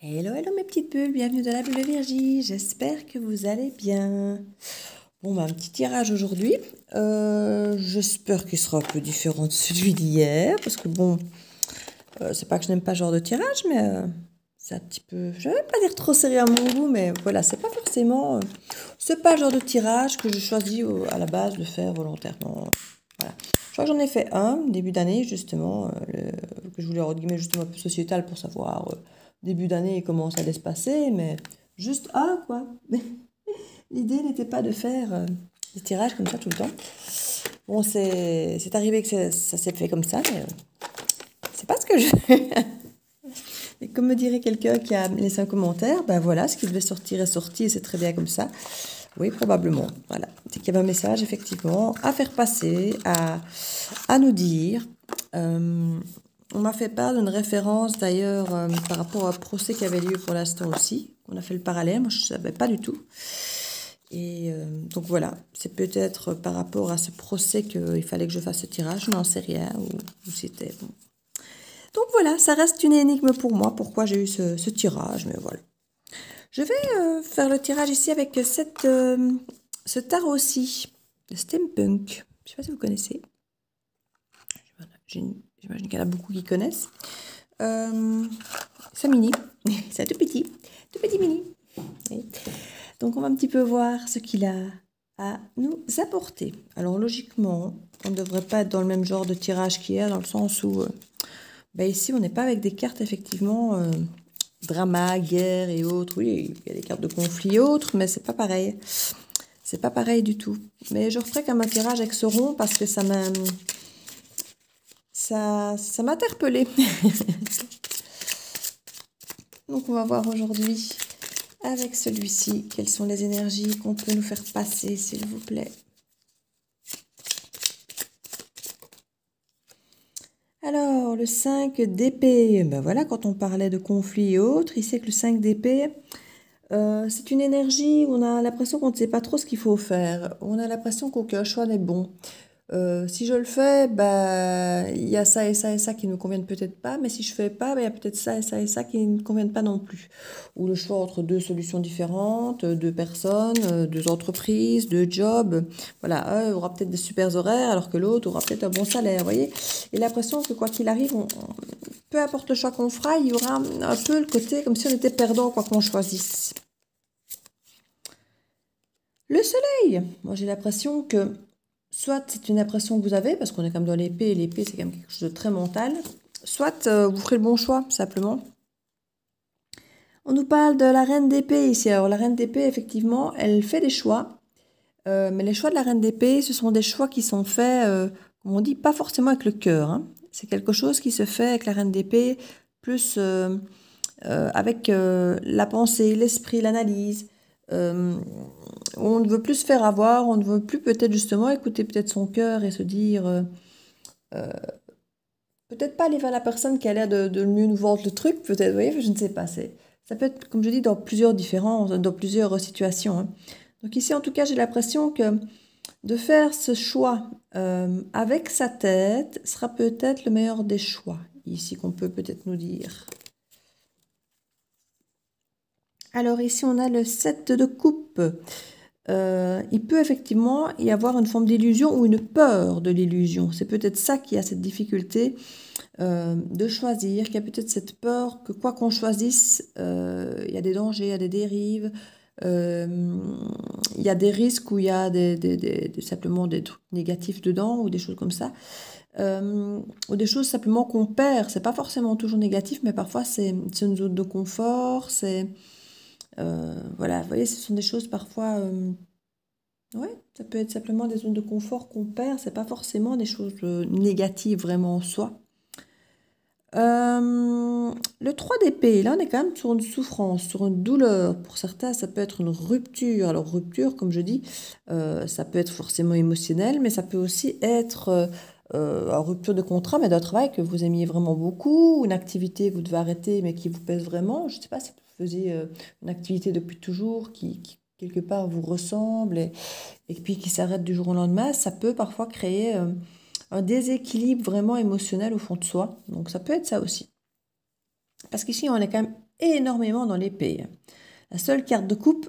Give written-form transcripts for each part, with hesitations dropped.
Hello, hello mes petites bulles, bienvenue dans la bulle de Virgie, j'espère que vous allez bien. Bon, bah, un petit tirage aujourd'hui, j'espère qu'il sera un peu différent de celui d'hier, parce que bon, c'est pas que je n'aime pas ce genre de tirage, mais c'est un petit peu, je vais pas dire trop sérieux à mon goût, mais voilà, c'est pas forcément, c'est pas le genre de tirage que je choisis à la base de faire volontairement. Voilà. Je crois que j'en ai fait un début d'année justement, que je voulais entre guillemets justement un peu sociétal pour savoir début d'année comment ça allait se passer, mais juste un quoi. L'idée n'était pas de faire des tirages comme ça tout le temps. Bon, c'est arrivé que ça s'est fait comme ça, mais c'est pas ce que je... Et comme me dirait quelqu'un qui a laissé un commentaire, ben voilà, ce qui devait sortir est sorti et c'est très bien comme ça. Oui, probablement. Voilà. C'est qu'il y avait un message, effectivement, à faire passer, à nous dire. On m'a fait part d'une référence, d'ailleurs, par rapport au procès qui avait lieu pour l'instant aussi. On a fait le parallèle, moi je ne savais pas du tout. Et donc voilà, c'est peut-être par rapport à ce procès qu'il fallait que je fasse ce tirage, je n'en sais rien, ou c'était... Bon. Donc voilà, ça reste une énigme pour moi, pourquoi j'ai eu ce tirage, mais voilà. Je vais faire le tirage ici avec ce tarot-ci, le steampunk. Je ne sais pas si vous connaissez. J'imagine qu'il y en a beaucoup qui connaissent. C'est mini, c'est un tout petit mini. Oui. Donc on va un petit peu voir ce qu'il a à nous apporter. Alors logiquement, on ne devrait pas être dans le même genre de tirage qu'hier, dans le sens où ici on n'est pas avec des cartes effectivement drama, guerre et autres. Oui, il y a des cartes de conflit et autres, mais c'est pas pareil. C'est pas pareil du tout. Mais je referai comme un tirage avec ce rond parce que ça m'a interpellée. Donc on va voir aujourd'hui avec celui-ci quelles sont les énergies qu'on peut nous faire passer, s'il vous plaît. Alors, le 5 d'épée, ben voilà, quand on parlait de conflit et autres, il sait que le 5 d'épée, c'est une énergie où on a l'impression qu'on ne sait pas trop ce qu'il faut faire. On a l'impression qu'aucun choix n'est bon. Si je le fais, il y a ça et ça et ça qui ne me conviennent peut-être pas, mais si je ne fais pas, il y a peut-être ça et ça et ça qui ne me conviennent pas non plus. Ou le choix entre deux solutions différentes, deux personnes, deux entreprises, deux jobs. Voilà, un aura peut-être des super horaires alors que l'autre aura peut-être un bon salaire, vous voyez. Et l'impression que quoi qu'il arrive, peu importe le choix qu'on fera, il y aura un peu le côté comme si on était perdant quoi qu'on choisisse. Le soleil, moi j'ai l'impression que soit c'est une impression que vous avez, parce qu'on est comme dans l'épée, et l'épée c'est quand même quelque chose de très mental, soit vous ferez le bon choix, simplement. On nous parle de la reine d'épée ici. Alors la reine d'épée, effectivement, elle fait des choix, mais les choix de la reine d'épée, ce sont des choix qui sont faits, comme on dit, pas forcément avec le cœur. Hein. C'est quelque chose qui se fait avec la reine d'épée, plus avec la pensée, l'esprit, l'analyse. On ne veut plus se faire avoir, on ne veut plus peut-être justement écouter peut-être son cœur et se dire peut-être pas aller vers la personne qui a l'air de mieux nous vendre le truc, peut-être, vous voyez, je ne sais pas. Ça peut être, comme je dis, dans plusieurs situations. Hein. Donc ici, en tout cas, j'ai l'impression que de faire ce choix avec sa tête sera peut-être le meilleur des choix, ici qu'on peut peut-être nous dire. Alors ici, on a le 7 de coupe. Il peut effectivement y avoir une forme d'illusion ou une peur de l'illusion. C'est peut-être ça qui a cette difficulté de choisir, qu'il y a peut-être cette peur que quoi qu'on choisisse, il y a des dangers, il y a des dérives, il y a des risques où il y a simplement des trucs négatifs dedans ou des choses comme ça. Ou des choses simplement qu'on perd. C'est pas forcément toujours négatif, mais parfois c'est une zone de confort, c'est... voilà, vous voyez, ce sont des choses parfois... ouais, ça peut être simplement des zones de confort qu'on perd, c'est pas forcément des choses négatives vraiment en soi. Le 3 d'épée, là on est quand même sur une souffrance, sur une douleur. Pour certains, ça peut être une rupture. Alors rupture, comme je dis, ça peut être forcément émotionnel, mais ça peut aussi être une rupture de contrat, mais d'un travail que vous aimiez vraiment beaucoup, une activité que vous devez arrêter, mais qui vous pèse vraiment. Je ne sais pas si vous faisiez une activité depuis toujours qui quelque part vous ressemble et puis qui s'arrête du jour au lendemain. Ça peut parfois créer... un déséquilibre vraiment émotionnel au fond de soi. Donc ça peut être ça aussi. Parce qu'ici, on est quand même énormément dans l'épée. La seule carte de coupe,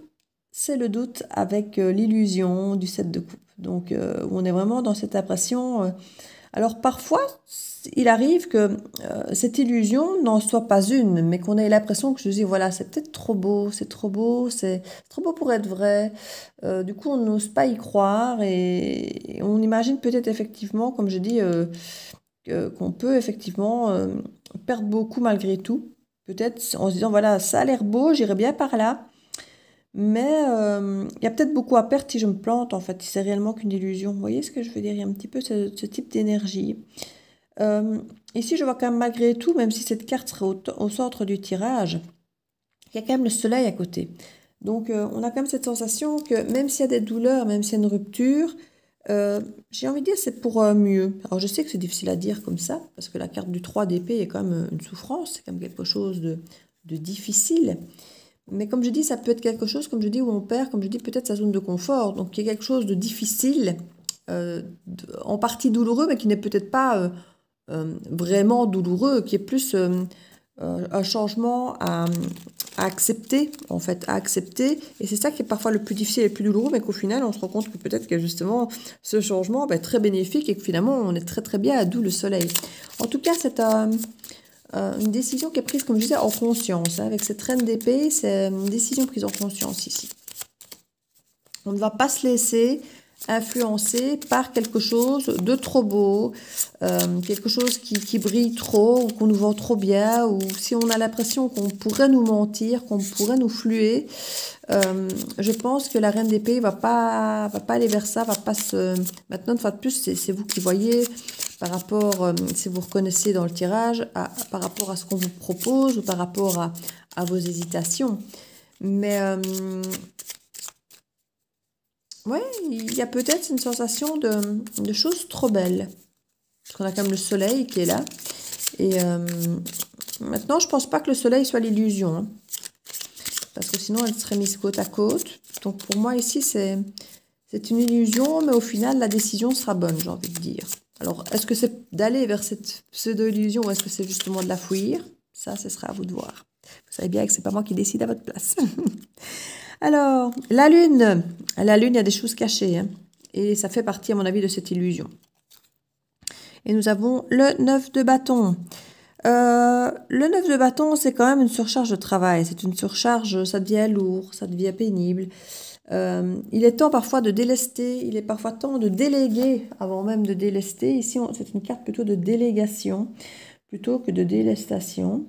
c'est le doute avec l'illusion du 7 de coupe. Donc, on est vraiment dans cette impression. Alors, parfois, il arrive que cette illusion n'en soit pas une, mais qu'on ait l'impression que je dis, voilà, c'est peut-être trop beau, c'est trop beau, c'est trop beau pour être vrai. Du coup, on n'ose pas y croire et on imagine peut-être effectivement, comme je dis, qu'on peut effectivement perdre beaucoup malgré tout. Peut-être en se disant, voilà, ça a l'air beau, j'irai bien par là. Mais il y a peut-être beaucoup à perdre si je me plante, en fait, si c'est réellement qu'une illusion. Vous voyez ce que je veux dire? Il y a un petit peu ce type d'énergie. Euh, Ici, je vois quand même malgré tout, même si cette carte serait au centre du tirage, il y a quand même le soleil à côté. Donc, on a quand même cette sensation que même s'il y a des douleurs, même s'il y a une rupture, j'ai envie de dire c'est pour mieux. Alors, je sais que c'est difficile à dire comme ça, parce que la carte du 3 d'épée est quand même une souffrance, c'est quand même quelque chose de difficile. Mais comme je dis, ça peut être quelque chose, comme je dis, où on perd, comme je dis, peut-être sa zone de confort. Donc, il y a quelque chose de difficile, en partie douloureux, mais qui n'est peut-être pas vraiment douloureux, qui est plus un changement à accepter, en fait, à accepter. Et c'est ça qui est parfois le plus difficile et le plus douloureux, mais qu'au final, on se rend compte que peut-être que justement, ce changement est très bénéfique et que finalement, on est très très bien, d'où le soleil. En tout cas, c'est une décision qui est prise, comme je disais, en conscience. Avec cette reine d'épée, c'est une décision prise en conscience ici. On ne va pas se laisser influencer par quelque chose de trop beau, quelque chose qui brille trop, ou qu'on nous vend trop bien, ou si on a l'impression qu'on pourrait nous mentir, qu'on pourrait nous fluer. Je pense que la reine d'épée va pas aller vers ça, va pas se... Maintenant, une fois de plus, c'est vous qui voyez par rapport, si vous reconnaissez dans le tirage, par rapport à ce qu'on vous propose ou par rapport à vos hésitations. Mais ouais, il y a peut-être une sensation de choses trop belles. Parce qu'on a quand même le soleil qui est là. Et maintenant, je pense pas que le soleil soit l'illusion. Hein, parce que sinon, elle serait mise côte à côte. Donc pour moi, ici, c'est une illusion, mais au final, la décision sera bonne, j'ai envie de dire. Alors, est-ce que c'est d'aller vers cette pseudo-illusion ou est-ce que c'est justement de la fuir? Ça, ce sera à vous de voir. Vous savez bien que c'est pas moi qui décide à votre place. Alors, la lune. À la lune, il y a des choses cachées. Hein, et ça fait partie, à mon avis, de cette illusion. Et nous avons le 9 de bâton. Le 9 de bâton, c'est quand même une surcharge de travail. C'est une surcharge, ça devient lourd, ça devient pénible. Il est temps parfois de délester, il est parfois temps de déléguer avant même de délester. Ici, c'est une carte plutôt de délégation plutôt que de délestation.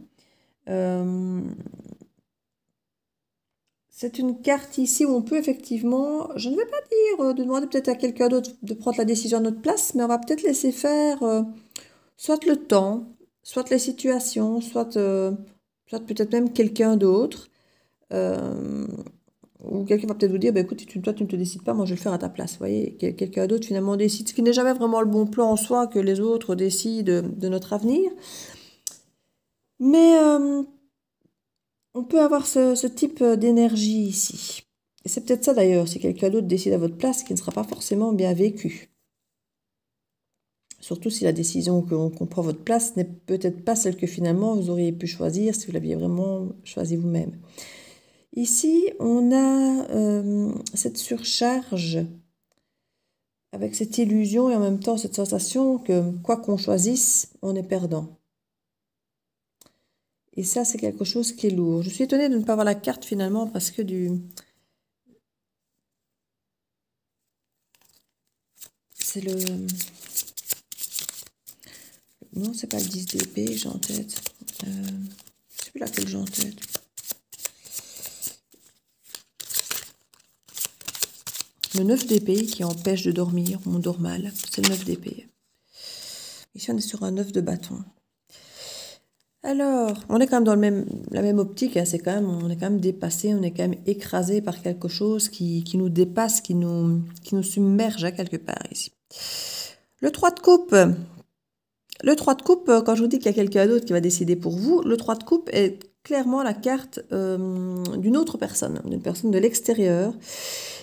C'est une carte ici où on peut effectivement, je ne vais pas dire de demander peut-être à quelqu'un d'autre de prendre la décision à notre place, mais on va peut-être laisser faire soit le temps, soit les situations, soit peut-être même quelqu'un d'autre. Ou quelqu'un va peut-être vous dire, bah, écoute, toi tu ne te décides pas, moi je vais le faire à ta place. Vous voyez, quelqu'un d'autre finalement décide, ce qui n'est jamais vraiment le bon plan en soi, que les autres décident de notre avenir. Mais on peut avoir ce type d'énergie ici. Et c'est peut-être ça d'ailleurs, si quelqu'un d'autre décide à votre place, qui ne sera pas forcément bien vécu. Surtout si la décision qu'on prend à votre place n'est peut-être pas celle que finalement vous auriez pu choisir si vous l'aviez vraiment choisi vous-même. Ici, on a cette surcharge avec cette illusion et en même temps cette sensation que quoi qu'on choisisse, on est perdant. Et ça, c'est quelque chose qui est lourd. Je suis étonnée de ne pas avoir la carte finalement parce que c'est le... Non, c'est pas le 10 d'épée que j'ai en tête. Je sais plus laquelle j'ai en tête. Le 9 d'épée qui empêche de dormir, on dort mal. C'est le 9 d'épée. Ici, on est sur un 9 de bâton. Alors, on est quand même dans la même optique. Hein, on est quand même dépassé, on est quand même écrasé par quelque chose qui nous dépasse, qui nous submerge à quelque part ici. Le 3 de coupe. Le 3 de coupe, quand je vous dis qu'il y a quelqu'un d'autre qui va décider pour vous, le 3 de coupe est clairement la carte d'une autre personne, d'une personne de l'extérieur.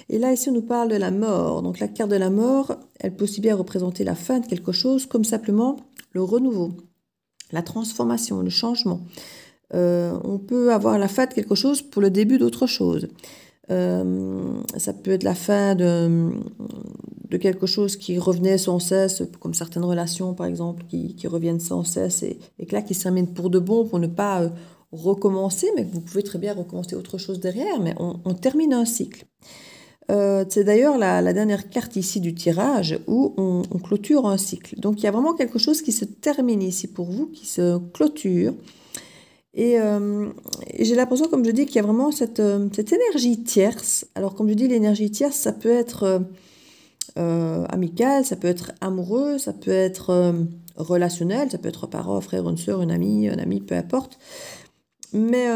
Et là, ici, on nous parle de la mort. Donc, la carte de la mort, elle peut aussi bien représenter la fin de quelque chose, comme simplement le renouveau, la transformation, le changement. On peut avoir la fin de quelque chose pour le début d'autre chose. Ça peut être la fin de quelque chose qui revenait sans cesse, comme certaines relations par exemple, qui reviennent sans cesse et que là qui se terminent pour de bon, pour ne pas recommencer, mais que vous pouvez très bien recommencer autre chose derrière, mais on termine un cycle. C'est d'ailleurs la dernière carte ici du tirage où on clôture un cycle. Donc il y a vraiment quelque chose qui se termine ici pour vous, qui se clôture. Et j'ai l'impression, comme je dis, qu'il y a vraiment cette énergie tierce. Alors comme je dis, l'énergie tierce, ça peut être amical, ça peut être amoureux, ça peut être relationnel, ça peut être un parent, un frère, une soeur, une amie, un ami, peu importe. Mais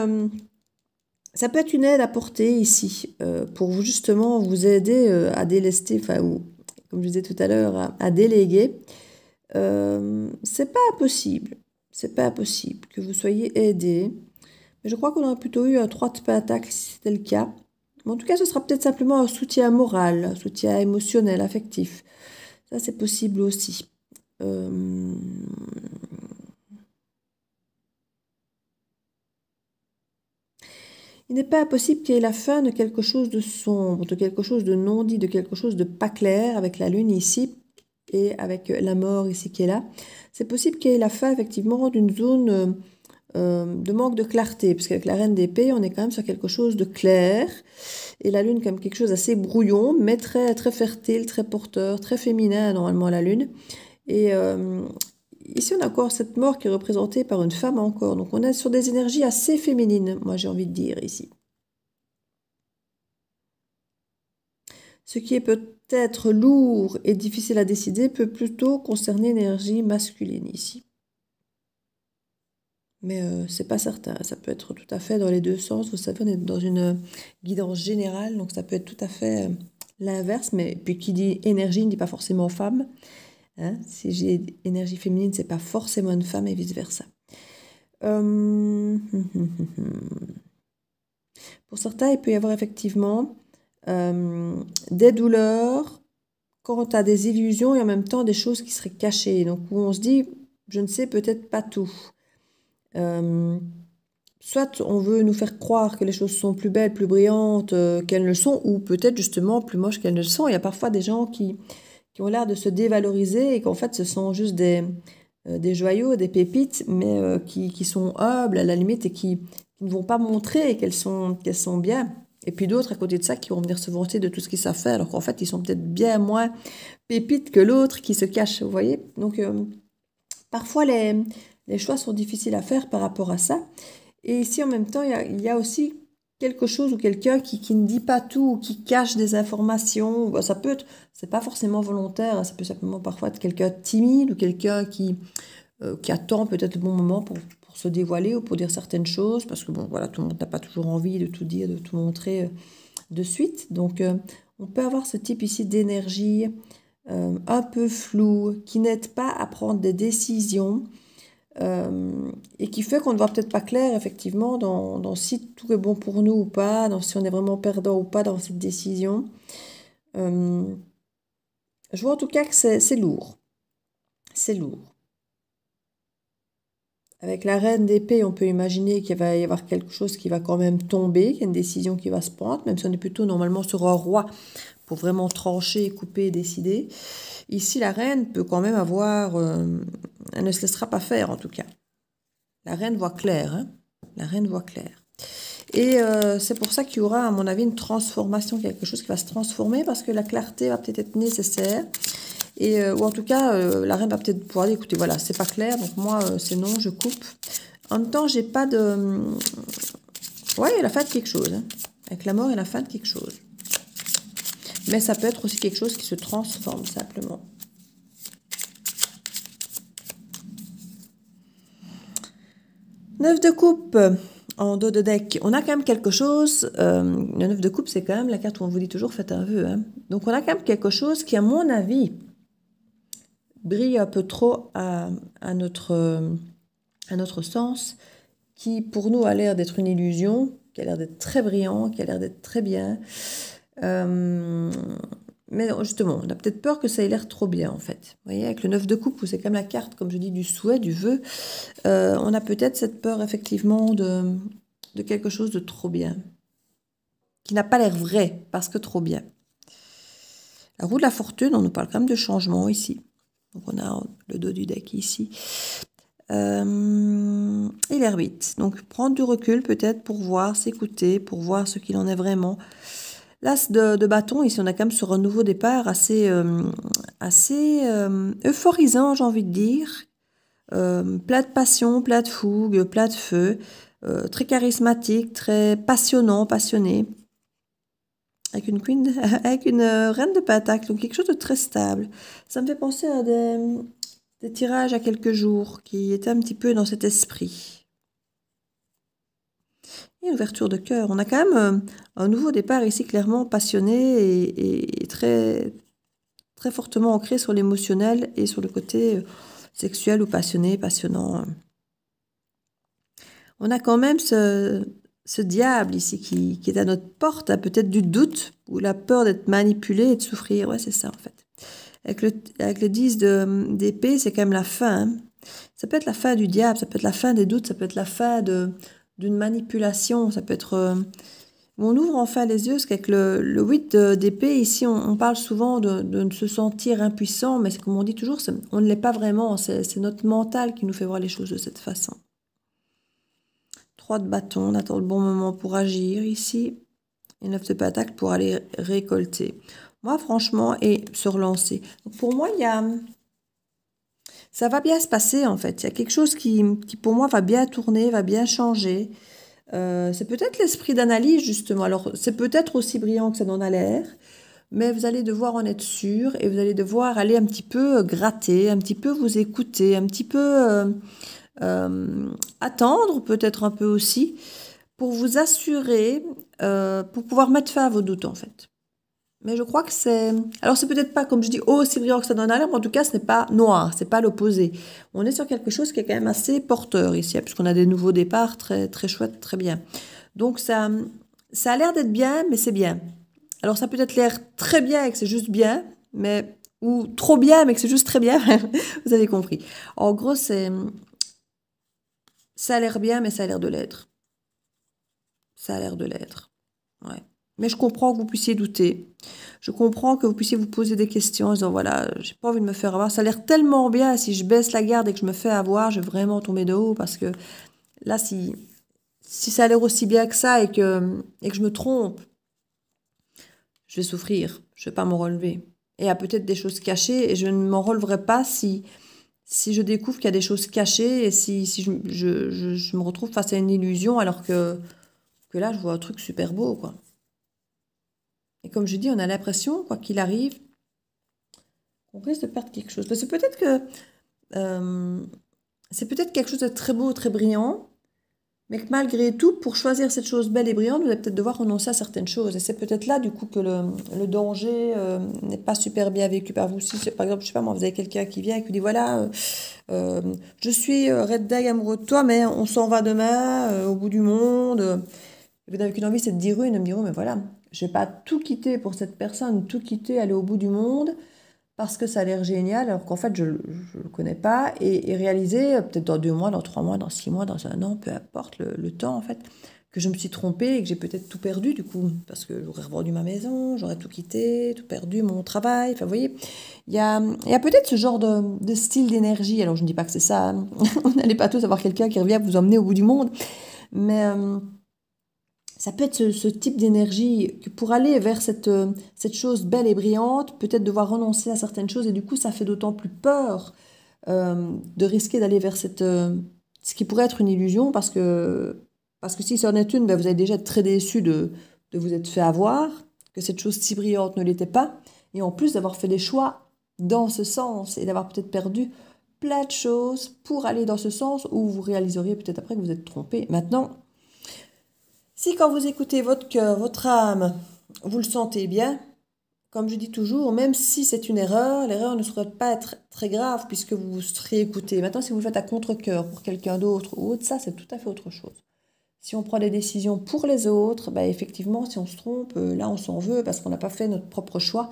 ça peut être une aide apportée ici pour vous justement vous aider à délester, enfin, ou comme je disais tout à l'heure, à déléguer. C'est pas impossible. C'est pas impossible que vous soyez aidé. Mais je crois qu'on aurait plutôt eu un 3 de pentacle si c'était le cas. Mais en tout cas, ce sera peut-être simplement un soutien moral, un soutien émotionnel, affectif. Ça, c'est possible aussi. Il n'est pas impossible qu'il y ait la fin de quelque chose de sombre, de quelque chose de non dit, de quelque chose de pas clair avec la lune ici et avec la mort ici qui est là. C'est possible qu'il y ait la fin effectivement d'une zone de manque de clarté, parce qu'avec la reine d'épée, on est quand même sur quelque chose de clair, et la lune comme quelque chose d'assez brouillon, mais très, très fertile, très porteur, très féminin normalement la lune. Et ici, on a encore cette mort qui est représentée par une femme encore, donc on est sur des énergies assez féminines, moi j'ai envie de dire ici. Ce qui est peut-être lourd et difficile à décider peut plutôt concerner l'énergie masculine ici. Mais c'est pas certain, ça peut être tout à fait dans les deux sens. Vous savez, on est dans une guidance générale, donc ça peut être tout à fait l'inverse. Mais puis qui dit énergie ne dit pas forcément femme. Hein. Si j'ai énergie féminine, c'est pas forcément une femme et vice-versa. Pour certains, il peut y avoir effectivement des douleurs quant à des illusions et en même temps des choses qui seraient cachées. Donc où on se dit, je ne sais peut-être pas tout. Soit on veut nous faire croire que les choses sont plus belles, plus brillantes qu'elles ne le sont, ou peut-être justement plus moches qu'elles ne le sont. Il y a parfois des gens qui ont l'air de se dévaloriser et qu'en fait ce sont juste des joyaux, des pépites, mais qui sont humbles à la limite et qui ne vont pas montrer qu'elles sont bien. Et puis d'autres à côté de ça qui vont venir se vanter de tout ce qu'ils savent faire, alors qu'en fait ils sont peut-être bien moins pépites que l'autre qui se cache, vous voyez. Donc parfois les choix sont difficiles à faire par rapport à ça. Et ici, en même temps, il y a aussi quelque chose ou quelqu'un qui ne dit pas tout ou qui cache des informations. Bon, ça peut être, c'est pas forcément volontaire, hein, ça peut simplement parfois être quelqu'un de timide ou quelqu'un qui attend peut-être le bon moment pour se dévoiler ou pour dire certaines choses, parce que bon, voilà, tout le monde n'a pas toujours envie de tout dire, de tout montrer de suite. Donc, on peut avoir ce type ici d'énergie un peu floue, qui n'aide pas à prendre des décisions. Et qui fait qu'on ne voit peut-être pas clair, effectivement, dans si tout est bon pour nous ou pas, dans si on est vraiment perdant ou pas dans cette décision. Je vois en tout cas que c'est lourd. C'est lourd. Avec la reine d'épée, on peut imaginer qu'il va y avoir quelque chose qui va quand même tomber, qu'il y a une décision qui va se prendre, même si on est plutôt normalement sur un roi pour vraiment trancher, couper, décider. Ici, la reine peut quand même avoir... elle ne se laissera pas faire, en tout cas. La reine voit clair, hein. La reine voit clair. Et c'est pour ça qu'il y aura, à mon avis, une transformation, quelque chose qui va se transformer, parce que la clarté va peut-être être nécessaire. Et, ou en tout cas, la reine va peut-être pouvoir dire, écoutez, voilà, c'est pas clair, donc moi, c'est non, je coupe. En même temps, j'ai pas de... Ouais, il y a la fin de quelque chose. Hein. Avec la mort, il y a la fin de quelque chose. Mais ça peut être aussi quelque chose qui se transforme, simplement. Neuf de coupe en dos de deck. On a quand même quelque chose. Le 9 de coupe, c'est quand même la carte où on vous dit toujours faites un vœu. Hein. Donc on a quand même quelque chose qui, à mon avis, brille un peu trop à notre sens, qui pour nous a l'air d'être une illusion, qui a l'air d'être très brillant, qui a l'air d'être très bien. Mais justement, on a peut-être peur que ça ait l'air trop bien, en fait. Vous voyez, avec le 9 de coupe, où c'est quand même la carte, comme je dis, du souhait, du vœu, on a peut-être cette peur, effectivement, de quelque chose de trop bien, qui n'a pas l'air vrai, parce que trop bien. La roue de la fortune, on nous parle quand même de changement ici. Donc, on a le dos du deck ici. Et l'ermite. Donc, prendre du recul, peut-être, pour voir, s'écouter, pour voir ce qu'il en est vraiment. L'as de bâton, ici on a quand même sur un nouveau départ assez euphorisant, j'ai envie de dire. Plein de passion, plein de fougue, plein de feu. Très charismatique, très passionnant, passionné. Avec une queen, avec une reine de pentacle, donc quelque chose de très stable. Ça me fait penser à des tirages à quelques jours qui étaient un petit peu dans cet esprit. Et une ouverture de cœur. On a quand même un nouveau départ ici, clairement passionné et très, très fortement ancré sur l'émotionnel et sur le côté sexuel ou passionné, passionnant. On a quand même ce diable ici qui est à notre porte, hein, peut-être du doute ou la peur d'être manipulé et de souffrir. Ouais, c'est ça en fait. Avec le 10 d'épée, c'est quand même la fin. Hein. Ça peut être la fin du diable, ça peut être la fin des doutes, ça peut être la fin d'une manipulation, ça peut être... on ouvre enfin les yeux, parce qu'avec le 8 d'épée, ici, on parle souvent de se sentir impuissant, mais comme on dit toujours, on ne l'est pas vraiment, c'est notre mental qui nous fait voir les choses de cette façon. 3 de bâton, on attend le bon moment pour agir ici, et 9 de pentacle pour aller récolter. Moi, franchement, et se relancer. Donc, pour moi, ça va bien se passer, en fait. Il y a quelque chose qui, pour moi, va bien tourner, va bien changer. C'est peut-être l'esprit d'analyse, justement. Alors, c'est peut-être aussi brillant que ça n'en a l'air, mais vous allez devoir en être sûr et vous allez devoir aller un petit peu gratter, un petit peu vous écouter, un petit peu attendre, peut-être un peu aussi, pour vous assurer, pour pouvoir mettre fin à vos doutes, en fait. Mais je crois que c'est... Alors, c'est peut-être pas, comme je dis, aussi brillant que ça n'en a l'air, mais en tout cas, ce n'est pas noir, c'est pas l'opposé. On est sur quelque chose qui est quand même assez porteur ici, hein, puisqu'on a des nouveaux départs très, très chouettes, très bien. Donc, ça a l'air d'être bien, mais c'est bien. Alors, ça peut être l'air très bien et que c'est juste bien, mais... ou trop bien, mais que c'est juste très bien. Vous avez compris. En gros, ça a l'air bien, mais ça a l'air de l'être. Ça a l'air de l'être. Ouais. Mais je comprends que vous puissiez douter. Je comprends que vous puissiez vous poser des questions en disant, voilà, j'ai pas envie de me faire avoir. Ça a l'air tellement bien. Si je baisse la garde et que je me fais avoir, je vais vraiment tomber de haut. Parce que là, si ça a l'air aussi bien que ça et que je me trompe, je vais souffrir. Je vais pas m'en relever. Et il y a peut-être des choses cachées et je ne m'en releverai pas si je découvre qu'il y a des choses cachées et si je me retrouve face à une illusion alors que là, je vois un truc super beau, quoi. Et comme je dis, on a l'impression, quoi qu'il arrive, qu'on risque de perdre quelque chose. Parce que peut-être que c'est peut-être quelque chose de très beau, très brillant, mais que malgré tout, pour choisir cette chose belle et brillante, vous allez peut-être devoir renoncer à certaines choses. Et c'est peut-être là, du coup, que le danger n'est pas super bien vécu par vous. Si, par exemple, je sais pas moi, vous avez quelqu'un qui vient et qui vous dit, voilà, je suis red dag amoureux de toi, mais on s'en va demain, au bout du monde. Vous n'avez qu'une envie, c'est de dire oui, et de me dire oui, mais voilà, je vais pas tout quitter pour cette personne, tout quitter, aller au bout du monde, parce que ça a l'air génial, alors qu'en fait, je ne le connais pas, et réaliser, peut-être dans 2 mois, dans 3 mois, dans 6 mois, dans 1 an, peu importe le temps, en fait, que je me suis trompée et que j'ai peut-être tout perdu, du coup, parce que j'aurais revendu ma maison, j'aurais tout quitté, tout perdu, mon travail, enfin, vous voyez, il y a peut-être ce genre de style d'énergie, alors je ne dis pas que c'est ça, hein. On n'allait pas tous avoir quelqu'un qui revient vous emmener au bout du monde, mais... ça peut être ce type d'énergie que pour aller vers cette chose belle et brillante, peut-être devoir renoncer à certaines choses et du coup ça fait d'autant plus peur de risquer d'aller vers ce qui pourrait être une illusion parce que si ça en est une, ben, vous allez déjà être très déçu de vous être fait avoir, que cette chose si brillante ne l'était pas et en plus d'avoir fait des choix dans ce sens et d'avoir peut-être perdu plein de choses pour aller dans ce sens où vous réaliseriez peut-être après que vous êtes trompé. Maintenant, si quand vous écoutez votre cœur, votre âme, vous le sentez bien, comme je dis toujours, même si c'est une erreur, l'erreur ne serait pas être très grave puisque vous serez écouté. Maintenant, si vous le faites à contre-cœur pour quelqu'un d'autre ou autre, ça c'est tout à fait autre chose. Si on prend des décisions pour les autres, bah, effectivement, si on se trompe, là, on s'en veut parce qu'on n'a pas fait notre propre choix.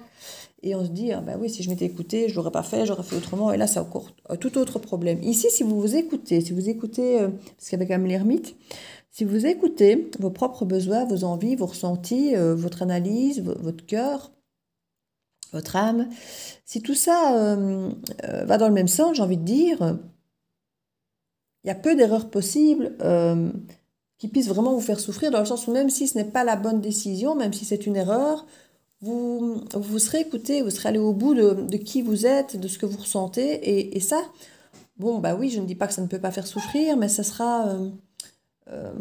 Et on se dit, ah, bah oui, si je m'étais écouté, je l'aurais pas fait, j'aurais fait autrement. Et là, c'est encore un tout autre problème. Ici, si vous vous écoutez, parce qu'avec quand même l'ermite, si vous écoutez vos propres besoins, vos envies, vos ressentis, votre analyse, votre cœur, votre âme, si tout ça va dans le même sens, j'ai envie de dire, il y a peu d'erreurs possibles qui puissent vraiment vous faire souffrir, dans le sens où même si ce n'est pas la bonne décision, même si c'est une erreur, vous serez écouté, vous serez allé au bout de qui vous êtes, de ce que vous ressentez, et ça, bon, bah oui, je ne dis pas que ça ne peut pas faire souffrir, mais euh,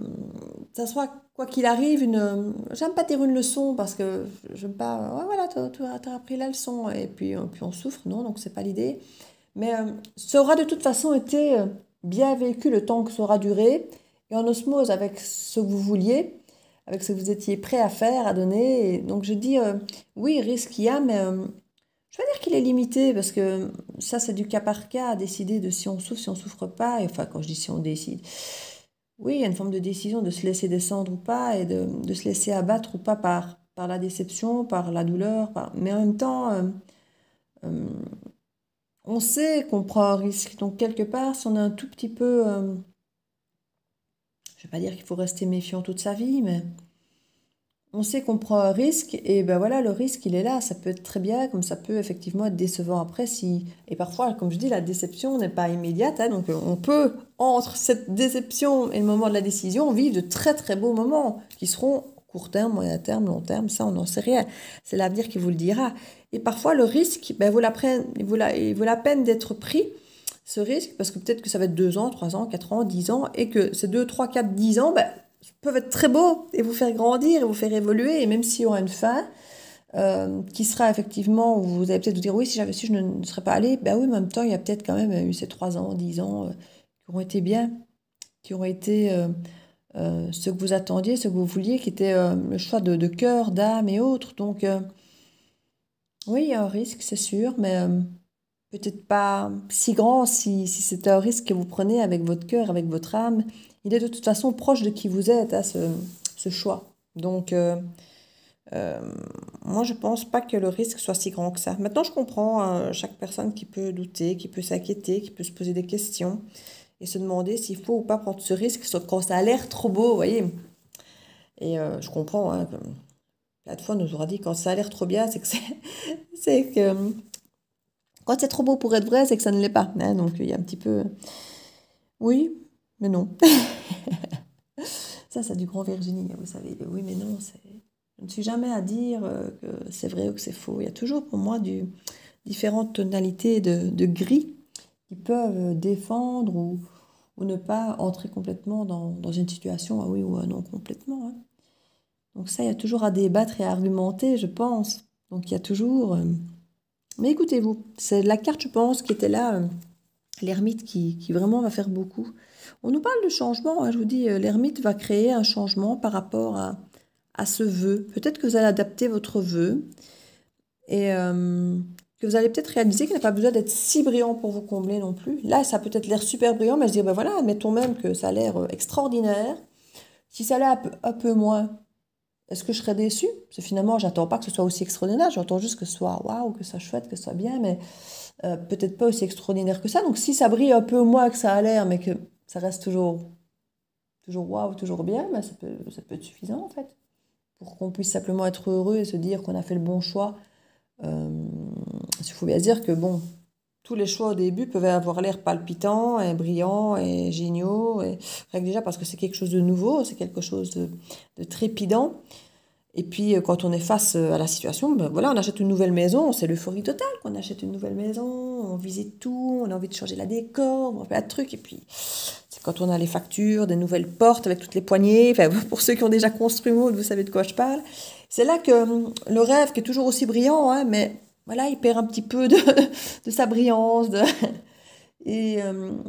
ça sera quoi qu'il arrive, j'aime pas dire une leçon, parce que j'aime pas, ouais, voilà, t'as appris la leçon, et puis on souffre, non, donc c'est pas l'idée. Mais ça aura de toute façon été bien vécu le temps que ça aura duré, et en osmose avec ce que vous vouliez, avec ce que vous étiez prêt à faire, à donner. Et donc je dis, oui, risque il y a, mais je vais dire qu'il est limité, parce que ça c'est du cas par cas, à décider de si on souffre, si on souffre pas. Et enfin, quand je dis si on décide, oui, il y a une forme de décision de se laisser descendre ou pas, et de se laisser abattre ou pas par la déception, par la douleur. Mais en même temps, euh, on sait qu'on prend un risque. Donc, quelque part, si on est un tout petit peu... je ne vais pas dire qu'il faut rester méfiant toute sa vie, mais on sait qu'on prend un risque. Et ben voilà, le risque, il est là. Ça peut être très bien, comme ça peut effectivement être décevant après. Si... Et parfois, comme je dis, la déception n'est pas immédiate, hein. Donc, on peut, entre cette déception et le moment de la décision, vivre de très très beaux moments qui seront court terme, moyen terme, long terme. Ça, on n'en sait rien. C'est l'avenir qui vous le dira. Et parfois, le risque, ben, il vaut la peine d'être pris, ce risque, parce que peut-être que ça va être 2 ans, 3 ans, 4 ans, 10 ans, et que ces 2, 3, 4, 10 ans, ben, peuvent être très beaux et vous faire grandir et vous faire évoluer, et même s'il y aura une fin, qui sera effectivement, où vous allez peut-être vous dire, oui, si j'avais su, je ne serais pas allée, ben oui, mais en même temps, il y a peut-être quand même eu ces 3 ans, 10 ans qui auront été bien, qui auront été ce que vous attendiez, ce que vous vouliez, qui était le choix de cœur, d'âme et autres. Donc, oui, il y a un risque, c'est sûr, mais peut-être pas si grand si c'est un risque que vous prenez avec votre cœur, avec votre âme. Il est de toute façon proche de qui vous êtes, hein, ce choix. Donc, euh, moi, je pense pas que le risque soit si grand que ça. Maintenant, je comprends chaque personne qui peut douter, qui peut s'inquiéter, qui peut se poser des questions et se demander s'il faut ou pas prendre ce risque, sauf quand ça a l'air trop beau, vous voyez. Et je comprends, hein, la fois, on nous aura dit quand ça a l'air trop bien, c'est que c'est que quand c'est trop beau pour être vrai, c'est que ça ne l'est pas, hein. Donc il y a un petit peu, oui, mais non. Ça, c'est du grand Virginie, vous savez. Oui, mais non, je ne suis jamais à dire que c'est vrai ou que c'est faux. Il y a toujours pour moi différentes tonalités de gris qui peuvent défendre ou ne pas entrer complètement dans une situation, ah oui ou un non complètement, hein. Donc ça, il y a toujours à débattre et à argumenter, je pense. Donc il y a toujours... Mais écoutez-vous, c'est la carte, je pense, qui était là, l'ermite qui vraiment va faire beaucoup. On nous parle de changement, hein, je vous dis, l'ermite va créer un changement par rapport à ce vœu. Peut-être que vous allez adapter votre vœu et que vous allez peut-être réaliser qu'il n'a pas besoin d'être si brillant pour vous combler non plus. Là, ça a peut-être l'air super brillant, mais je dis, ben voilà, admettons même que ça a l'air extraordinaire. Si ça l'est un peu moins, est-ce que je serais déçue? Parce que finalement, j'attends pas que ce soit aussi extraordinaire, j'attends juste que ce soit waouh, que ça soit chouette, que ce soit bien, mais peut-être pas aussi extraordinaire que ça. Donc si ça brille un peu moins que ça a l'air, mais que ça reste toujours waouh, toujours bien, ben ça peut être suffisant en fait. Pour qu'on puisse simplement être heureux et se dire qu'on a fait le bon choix. Il faut bien dire que bon, tous les choix au début peuvent avoir l'air palpitants et brillants et géniaux. Et, rien que déjà parce que c'est quelque chose de nouveau, c'est quelque chose de trépidant. Et puis quand on est face à la situation, ben voilà, on achète une nouvelle maison, c'est l'euphorie totale qu'on achète une nouvelle maison, on visite tout, on a envie de changer la décor, on fait plein de trucs. Et puis c'est quand on a les factures, des nouvelles portes avec toutes les poignées, enfin, pour ceux qui ont déjà construit Maud, vous savez de quoi je parle. C'est là que le rêve, qui est toujours aussi brillant, hein, mais voilà, il perd un petit peu de sa brillance. Et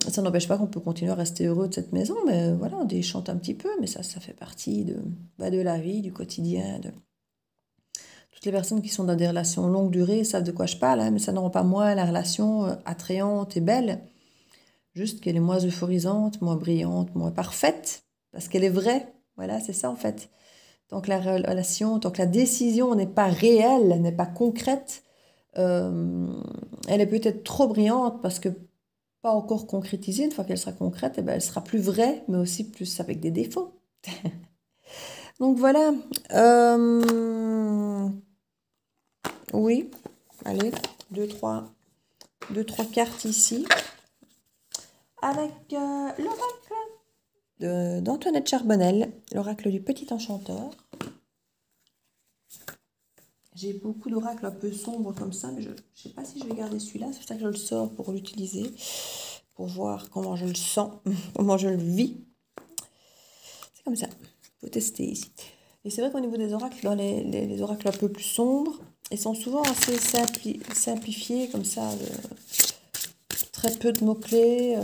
ça n'empêche pas qu'on peut continuer à rester heureux de cette maison, mais voilà, on déchante un petit peu, mais ça fait partie de la vie, du quotidien. Toutes les personnes qui sont dans des relations longue durée savent de quoi je parle, hein, mais ça ne rend pas moins la relation attrayante et belle, juste qu'elle est moins euphorisante, moins brillante, moins parfaite, parce qu'elle est vraie. Voilà, c'est ça en fait. Tant que la relation, tant que la décision n'est pas réelle, n'est pas concrète, elle est peut-être trop brillante parce que pas encore concrétisée. Une fois qu'elle sera concrète, eh ben, elle sera plus vraie, mais aussi plus avec des défauts. Donc voilà. Oui, allez, deux, trois cartes ici. Avec l'oracle d'Antoinette Charbonnel, l'oracle du petit enchanteur. J'ai beaucoup d'oracles un peu sombres comme ça, mais je ne sais pas si je vais garder celui-là. C'est pour ça que je le sors pour l'utiliser, pour voir comment je le sens, comment je le vis. C'est comme ça. Il faut tester ici. Et c'est vrai qu'au niveau des oracles, dans les oracles un peu plus sombres, ils sont souvent assez simplifiés, comme ça, très peu de mots-clés.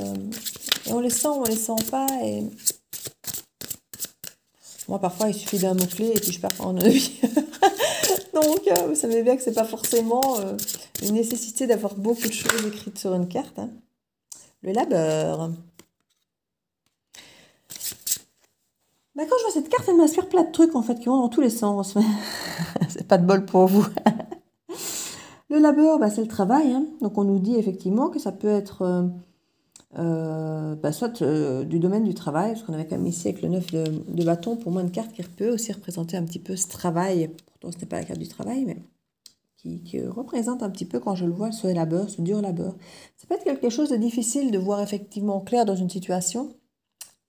Et on les sent ou on les sent pas. Et moi, parfois, il suffit d'un mot-clé et puis je pars en œil. Donc, vous savez bien que c'est pas forcément une nécessité d'avoir beaucoup de choses écrites sur une carte. Hein. Le labeur. Bah, quand je vois cette carte, elle m'inspire plein de trucs en fait qui vont dans tous les sens. Mais c'est pas de bol pour vous. Le labeur, bah, c'est le travail. Hein. Donc, on nous dit effectivement que ça peut être soit du domaine du travail, parce qu'on avait quand même ici avec le 9 de bâton, pour moi une carte qui peut aussi représenter un petit peu ce travail. Pourtant, ce n'est pas la carte du travail, mais qui représente un petit peu, quand je le vois, ce labeur, ce dur labeur. Ça peut être quelque chose de difficile de voir effectivement clair dans une situation,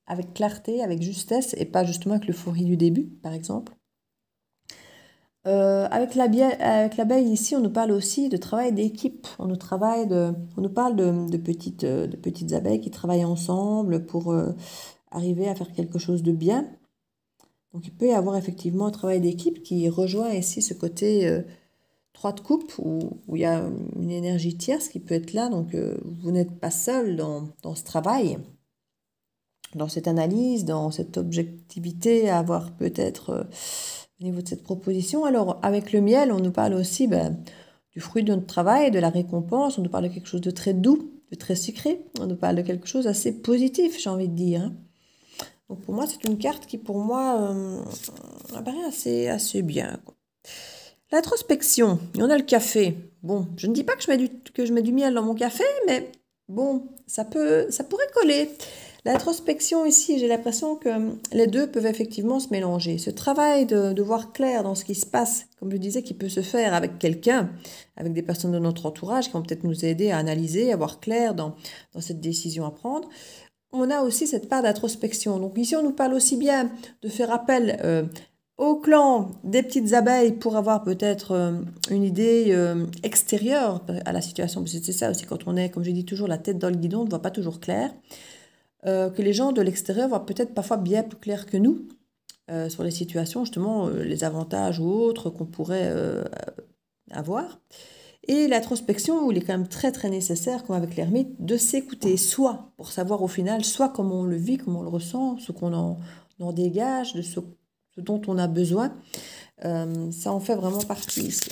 avec clarté, avec justesse, et pas justement avec l'euphorie du début, par exemple. Avec l'abeille ici, on nous parle aussi de travail d'équipe. On nous parle de petites abeilles qui travaillent ensemble pour arriver à faire quelque chose de bien. Donc il peut y avoir effectivement un travail d'équipe qui rejoint ici ce côté 3 de coupe où il y a une énergie tierce qui peut être là. Donc vous n'êtes pas seul dans ce travail, dans cette analyse, dans cette objectivité à avoir peut-être au niveau de cette proposition. Alors, avec le miel, on nous parle aussi du fruit de notre travail, de la récompense. On nous parle de quelque chose de très doux, de très sucré. On nous parle de quelque chose d'assez positif, j'ai envie de dire. Hein. Donc, pour moi, c'est une carte qui, pour moi, apparaît assez bien. Quoi. L'introspection. Il y en a le café. Bon, je ne dis pas que je mets du miel dans mon café, mais bon, ça pourrait coller. L'introspection ici, j'ai l'impression que les deux peuvent effectivement se mélanger. Ce travail de voir clair dans ce qui se passe, comme je disais, qui peut se faire avec quelqu'un, avec des personnes de notre entourage qui vont peut-être nous aider à analyser, à voir clair dans cette décision à prendre. On a aussi cette part d'introspection. Donc ici, on nous parle aussi bien de faire appel au clan des petites abeilles pour avoir peut-être une idée extérieure à la situation. C'est ça aussi, quand on est, comme je dis toujours, la tête dans le guidon, on ne voit pas toujours clair. Que les gens de l'extérieur voient peut-être parfois bien plus clair que nous sur les situations, justement, les avantages ou autres qu'on pourrait avoir. Et l'introspection, où il est quand même très très nécessaire, comme avec l'ermite, de s'écouter, soit pour savoir au final, soit comment on le vit, comment on le ressent, ce qu'on en dégage, de ce dont on a besoin. Ça en fait vraiment partie ici.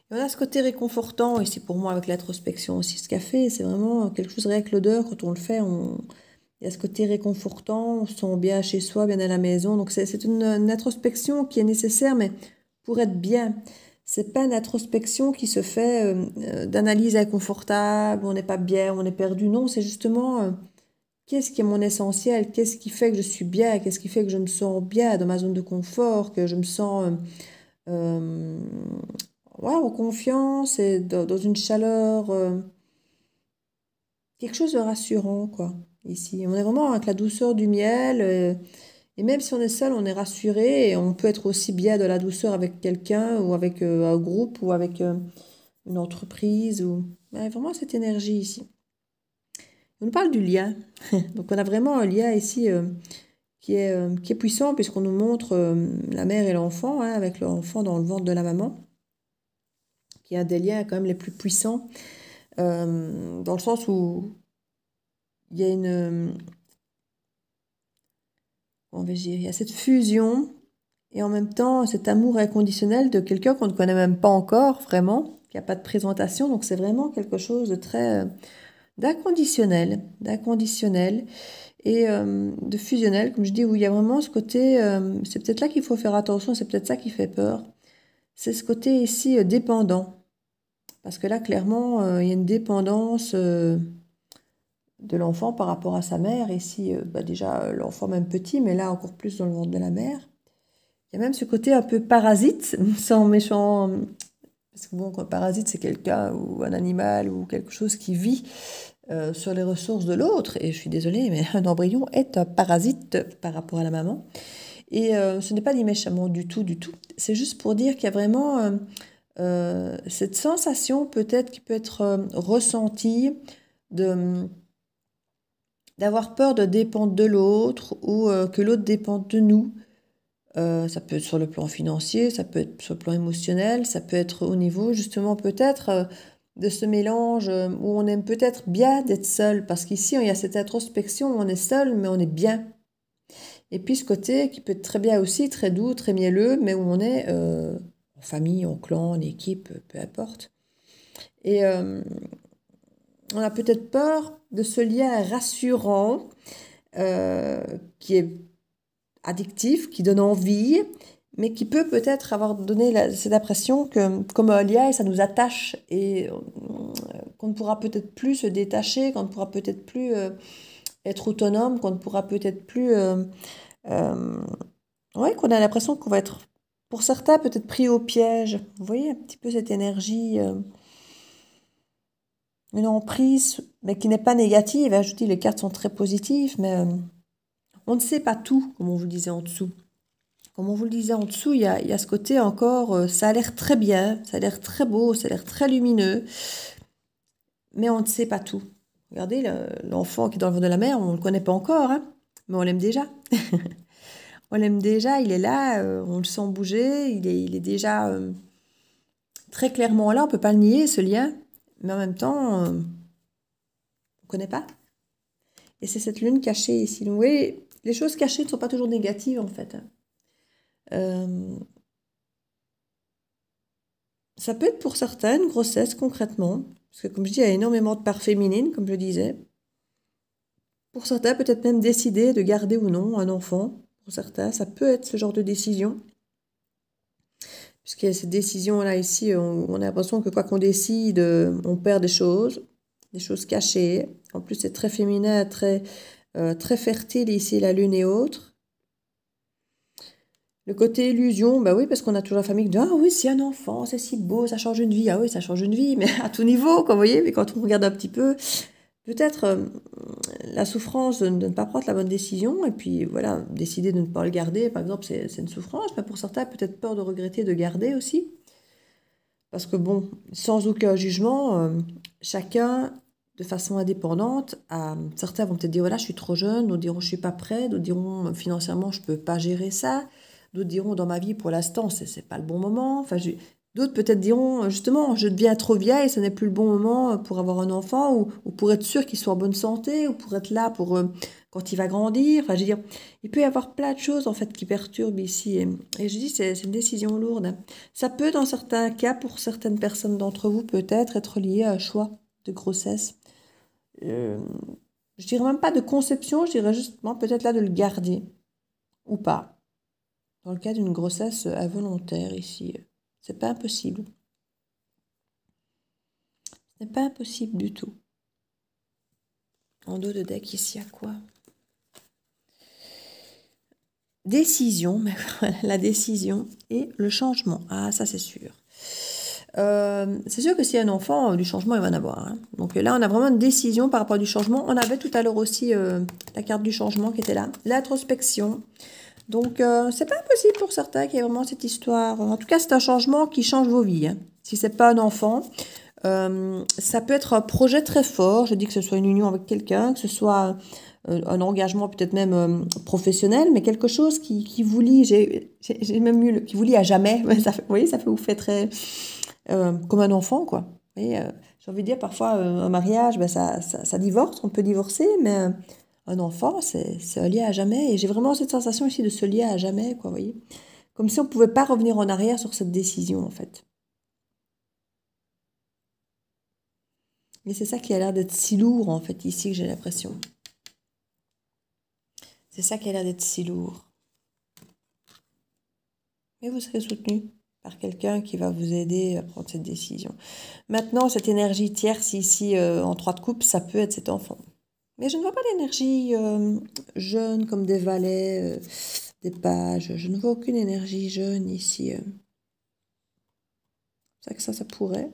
Et on a ce côté réconfortant ici pour moi avec l'introspection aussi. Ce café, c'est vraiment quelque chose avec l'odeur. Quand on le fait, il y a ce côté réconfortant. On se sent bien chez soi, bien à la maison. Donc c'est une introspection qui est nécessaire, mais pour être bien. C'est pas une introspection qui se fait d'analyse inconfortable, on n'est pas bien, on est perdu. Non, c'est justement qu'est-ce qui est mon essentiel, qu'est-ce qui fait que je suis bien, qu'est-ce qui fait que je me sens bien dans ma zone de confort, que je me sens en confiance et dans une chaleur, quelque chose de rassurant, quoi, ici. On est vraiment avec la douceur du miel, et même si on est seul, on est rassuré, et on peut être aussi bien de la douceur avec quelqu'un, ou avec un groupe, ou avec une entreprise, ou vraiment cette énergie ici. On nous parle du lien, donc on a vraiment un lien ici qui est puissant, puisqu'on nous montre la mère et l'enfant, hein, avec l'enfant dans le ventre de la maman, qui est un des liens quand même les plus puissants, dans le sens où il y a il y a cette fusion et en même temps cet amour inconditionnel de quelqu'un qu'on ne connaît même pas encore vraiment, qui n'a pas de présentation. Donc c'est vraiment quelque chose de très d'inconditionnel et de fusionnel, comme je dis, où il y a vraiment ce côté, c'est peut-être là qu'il faut faire attention, c'est peut-être ça qui fait peur. C'est ce côté ici dépendant. Parce que là, clairement, il y a une dépendance de l'enfant par rapport à sa mère. Ici, bah déjà, l'enfant même petit, mais là, encore plus dans le ventre de la mère. Il y a même ce côté un peu parasite, sans méchant. Parce que bon, quand parasite, c'est quelqu'un ou un animal ou quelque chose qui vit sur les ressources de l'autre. Et je suis désolée, mais un embryon est un parasite par rapport à la maman. Et ce n'est pas dit méchamment du tout, du tout. C'est juste pour dire qu'il y a vraiment cette sensation peut-être qui peut être ressentie de d'avoir peur de dépendre de l'autre ou que l'autre dépende de nous. Ça peut être sur le plan financier, ça peut être sur le plan émotionnel, ça peut être au niveau justement peut-être de ce mélange où on aime peut-être bien d'être seul, parce qu'ici il y a cette introspection où on est seul mais on est bien. Et puis ce côté qui peut être très bien aussi, très doux, très mielleux, mais où on est en famille, en clan, en équipe, peu importe. Et on a peut-être peur de ce lien rassurant qui est addictif, qui donne envie, mais qui peut peut-être avoir donné cette impression que comme un lien, ça nous attache et qu'on ne pourra peut-être plus se détacher, qu'on ne pourra peut-être plus être autonome, qu'on ne pourra peut-être plus... ouais, qu'on a l'impression qu'on va être, pour certains, peut-être pris au piège. Vous voyez un petit peu cette énergie, une emprise, mais qui n'est pas négative, hein. Je vous dis, les cartes sont très positives, mais on ne sait pas tout, comme on vous le disait en dessous. Comme on vous le disait en dessous, il y a ce côté encore, ça a l'air très bien, ça a l'air très beau, ça a l'air très lumineux, mais on ne sait pas tout. Regardez, l'enfant qui est dans le ventre de la mère, on ne le connaît pas encore, hein, mais on l'aime déjà. On l'aime déjà, il est là, on le sent bouger, il est déjà très clairement là, on ne peut pas le nier, ce lien, mais en même temps, on ne connaît pas. Et c'est cette lune cachée ici. Donc, vous voyez, les choses cachées ne sont pas toujours négatives, en fait. Ça peut être pour certaines grossesses, concrètement, parce que comme je dis, il y a énormément de parts féminines, comme je disais. Pour certains, peut-être même décider de garder ou non un enfant. Pour certains, ça peut être ce genre de décision. Puisqu'il y a cette décision-là ici, on a l'impression que quoi qu'on décide, on perd des choses cachées. En plus, c'est très féminin, très fertile ici, la lune et autres. Le côté illusion, bah oui, parce qu'on a toujours la famille qui dit ah oui, c'est un enfant, c'est si beau, ça change une vie. Ah oui, ça change une vie, mais à tout niveau, comme vous voyez. Mais quand on regarde un petit peu, peut-être la souffrance de ne pas prendre la bonne décision, et puis voilà, décider de ne pas le garder, par exemple, c'est une souffrance. Mais pour certains, peut-être peur de regretter de garder aussi. Parce que bon, sans aucun jugement, chacun, de façon indépendante, certains vont peut-être dire voilà, je suis trop jeune, d'autres diront je suis pas prêt, d'autres diront financièrement je peux pas gérer ça, d'autres diront dans ma vie pour l'instant c'est pas le bon moment. Enfin, d'autres peut-être diront justement je deviens trop vieille, ce n'est plus le bon moment pour avoir un enfant ou pour être sûr qu'il soit en bonne santé ou pour être là pour quand il va grandir. Enfin, je veux dire, il peut y avoir plein de choses en fait qui perturbent ici et je dis c'est une décision lourde, hein. Ça peut, dans certains cas, pour certaines personnes d'entre vous, peut-être être lié à un choix de grossesse. Euh, je dirais même pas de conception, je dirais justement peut-être là de le garder ou pas. Dans le cas d'une grossesse involontaire ici, c'est pas impossible. Ce n'est pas impossible du tout. En dos de deck, ici, à quoi? Décision, mais voilà, la décision et le changement. Ah, ça c'est sûr. C'est sûr que s'il y a un enfant, du changement, il va en avoir, hein. Donc là, on a vraiment une décision par rapport du changement. On avait tout à l'heure aussi la carte du changement qui était là. L'introspection. Donc, c'est pas impossible pour certains qu'il y ait vraiment cette histoire. En tout cas, c'est un changement qui change vos vies, hein. Si c'est pas un enfant, ça peut être un projet très fort. Je dis que ce soit une union avec quelqu'un, que ce soit un engagement peut-être même professionnel, mais quelque chose qui vous lie. J'ai même eu qui vous lie à jamais. Ça fait, vous voyez, ça fait vous fait très comme un enfant, quoi. Et j'ai envie de dire, parfois, un mariage, ben, ça divorce, on peut divorcer, mais un enfant, c'est un lien à jamais. Et j'ai vraiment cette sensation ici de ce lien à jamais, quoi, vous voyez. Comme si on ne pouvait pas revenir en arrière sur cette décision, en fait. Mais c'est ça qui a l'air d'être si lourd, en fait, ici, que j'ai l'impression. C'est ça qui a l'air d'être si lourd. Mais vous serez soutenu par quelqu'un qui va vous aider à prendre cette décision. Maintenant, cette énergie tierce ici, en 3 de coupe, ça peut être cet enfant. Mais je ne vois pas d'énergie jeune comme des valets, des pages. Je ne vois aucune énergie jeune ici. C'est vrai que ça pourrait.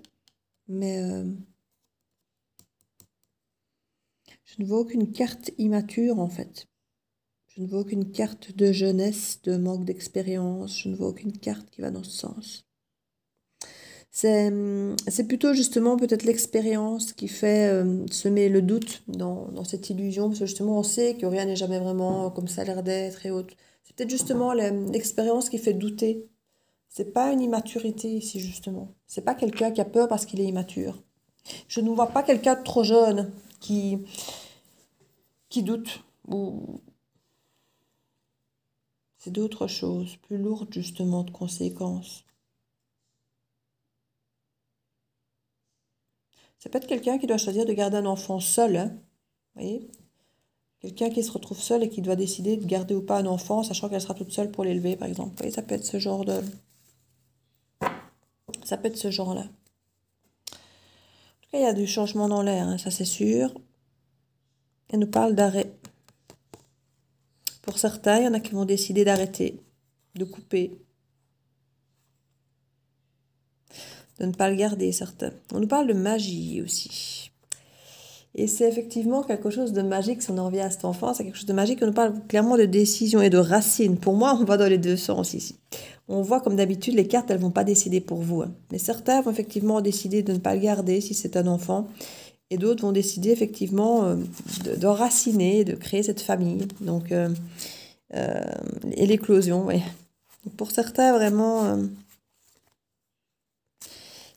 Mais je ne vois aucune carte immature en fait. Je ne vois aucune carte de jeunesse, de manque d'expérience. Je ne vois aucune carte qui va dans ce sens. C'est plutôt justement peut-être l'expérience qui fait semer le doute dans cette illusion, parce que justement on sait que rien n'est jamais vraiment comme ça a l'air d'être et autres. C'est peut-être justement l'expérience qui fait douter. C'est pas une immaturité ici justement. C'est pas quelqu'un qui a peur parce qu'il est immature. Je ne vois pas quelqu'un de trop jeune qui doute. Ou c'est d'autres choses, plus lourdes justement de conséquences. Ça peut être quelqu'un qui doit choisir de garder un enfant seul, hein, vous voyez? Quelqu'un qui se retrouve seul et qui doit décider de garder ou pas un enfant, sachant qu'elle sera toute seule pour l'élever, par exemple. Vous voyez, ça peut être ce genre de... Ça peut être ce genre-là. En tout cas, il y a du changement dans l'air, hein, ça c'est sûr. Elle nous parle d'arrêt. Pour certains, il y en a qui vont décider d'arrêter, de couper, de ne pas le garder, certains. On nous parle de magie aussi. Et c'est effectivement quelque chose de magique, si on en revient à cet enfant, c'est quelque chose de magique. On nous parle clairement de décision et de racine. Pour moi, on va dans les deux sens ici. On voit comme d'habitude, les cartes, elles vont pas décider pour vous, hein. Mais certains vont effectivement décider de ne pas le garder si c'est un enfant. Et d'autres vont décider effectivement d'enraciner, de créer cette famille. Donc, et l'éclosion, oui. Pour certains, vraiment,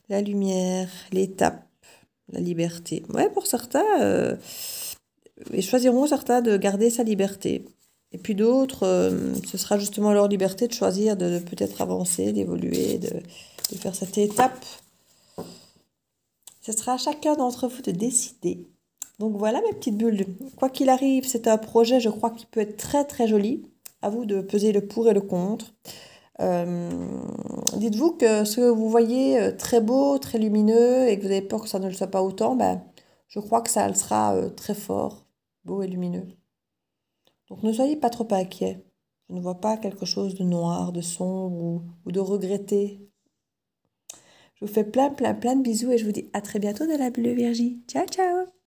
la lumière, l'étape, la liberté. Ouais, pour certains, ils choisiront certains de garder sa liberté. Et puis d'autres, ce sera justement leur liberté de choisir de peut-être avancer, d'évoluer, de faire cette étape. Ce sera à chacun d'entre vous de décider. Donc voilà mes petites bulles. Quoi qu'il arrive, c'est un projet, je crois, qui peut être très très joli. À vous de peser le pour et le contre. Dites-vous que ce que vous voyez très beau, très lumineux, et que vous avez peur que ça ne le soit pas autant, ben, je crois que ça le sera très fort, beau et lumineux. Donc ne soyez pas trop inquiets. Je ne vois pas quelque chose de noir, de sombre ou de regretté. Je vous fais plein de bisous et je vous dis à très bientôt dans la bulle Virgie. Ciao, ciao!